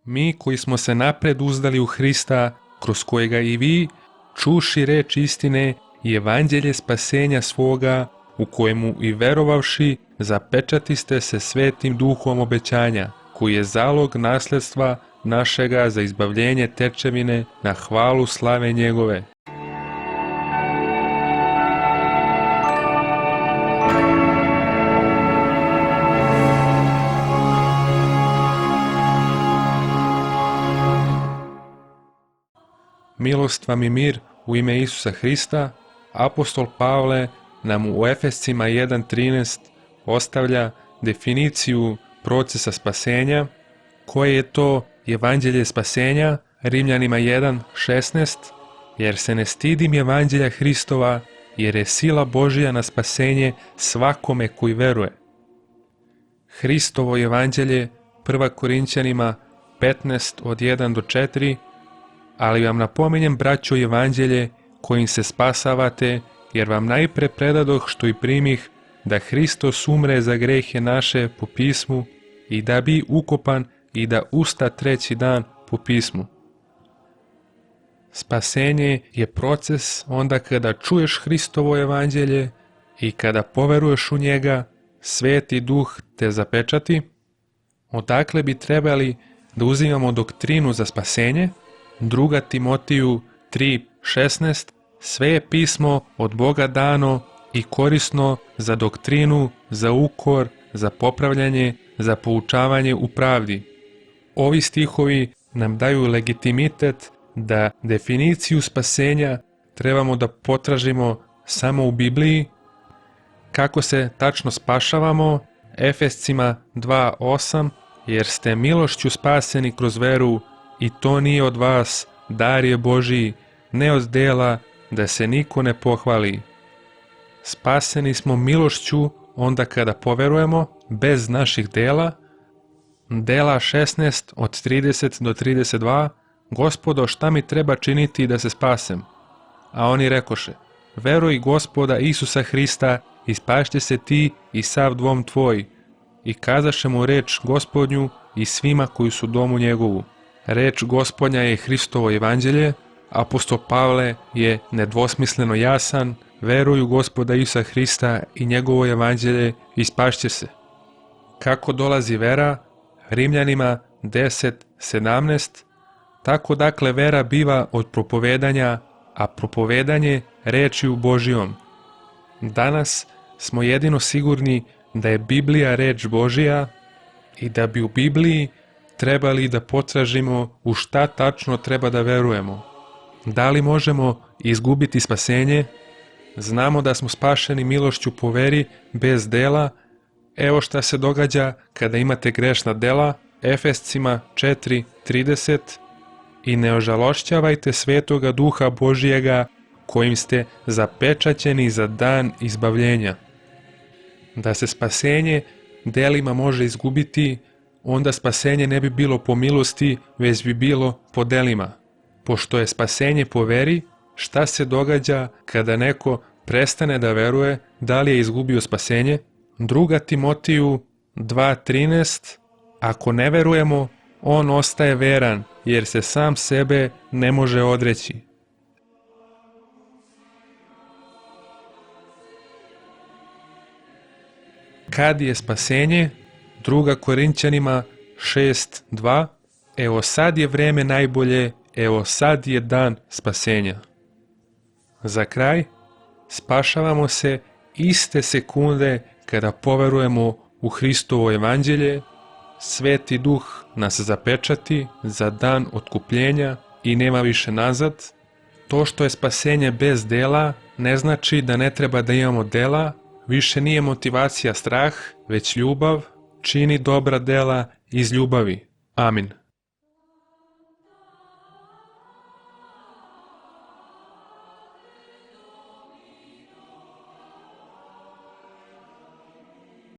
Mi koji smo se napred uzdali u Hrista, kroz kojega i vi, čuši reč istine i evanđelje spasenja svoga, u kojemu i verovavši, zapečatiste se svetim duhom obećanja, koji je zalog nasledstva našega za izbavljenje tečevine na hvalu slave njegove. Milost vam i mir u ime Isusa Hrista. Apostol Pavle nam u Efescima 1.13 ostavlja definiciju procesa spasenja. Koje je to evanđelje spasenja? Rimljanima 1.16. Jer se ne stidim evanđelja Hristova, jer je sila Božja na spasenje svakome koji veruje. Hristovo evanđelje 1. Korinćanima 15 od 1 do 4. Ali vam napominjem, braćo, evanđelje kojim se spasavate, jer vam najpre predadoh što i primih, da Hristos umre za grehe naše po pismu i da bi ukopan i da usta treći dan po pismu. Spasenje je proces onda kada čuješ Hristovo evanđelje i kada poveruješ u njega, Sveti Duh te zapečati. Odakle bi trebali da uzimamo doktrinu za spasenje? 2. Timotiju 3.16. Sve je pismo od Boga dano i korisno za doktrinu, za ukor, za popravljanje, za poučavanje u pravdi. Ovi stihovi nam daju legitimitet da definiciju spasenja trebamo da potražimo samo u Bibliji. Kako se tačno spašavamo? Efescima 2.8. Jer ste milošću spaseni kroz veru, i to nije od vas, dar je Božiji, ne od dela, da se niko ne pohvali. Spaseni smo milošću onda kada poverujemo, bez naših dela. Dela 16 od 30 do 32. Gospodo, šta mi treba činiti da se spasem? A oni rekoše, veruj Gospoda Isusa Hrista i spašće se ti i sav dvom tvoj. I kazaše mu reč Gospodnju i svima koji su domu njegovu. Reč Gospodnja je Hristovo evanđelje. Apostol Pavle je nedvosmisleno jasan, veruj u Gospoda Isusa Hrista i njegovo evanđelje i spašće se. Kako dolazi vera? Rimljanima 10.17. Tako dakle vera biva od propovedanja, a propovedanje rečju Božijom. Danas smo jedino sigurni da je Biblija reč Božija i da bi u Bibliji trebali da potražimo u šta tačno treba da verujemo. Da li možemo izgubiti spasenje? Znamo da smo spašeni milošću po veri bez dela. Evo šta se događa kada imate grešna dela. Efescima 4.30. I ne ožalošćavajte Svetoga Duha Božijega, kojim ste zapečaćeni za dan izbavljenja. Da se spasenje delima može izgubiti, onda spasenje ne bi bilo po milosti, već bi bilo po delima. Pošto je spasenje po veri, šta se događa kada neko prestane da veruje, da li je izgubio spasenje? 2. Timotiju 2.13. Ako ne verujemo, on ostaje veran, jer se sam sebe ne može odreći. Kad je spasenje? 2. Korinćanima 6.2. Evo sad je vreme najbolje, evo sad je dan spasenja. Za kraj, spašavamo se iste sekunde kada poverujemo u Hristovo evanđelje. Sveti Duh nas zapečati za dan otkupljenja i nema više nazad. To što je spasenje bez dela ne znači da ne treba da imamo dela. Više nije motivacija strah, već ljubav. Čini dobra dela iz ljubavi. Amin.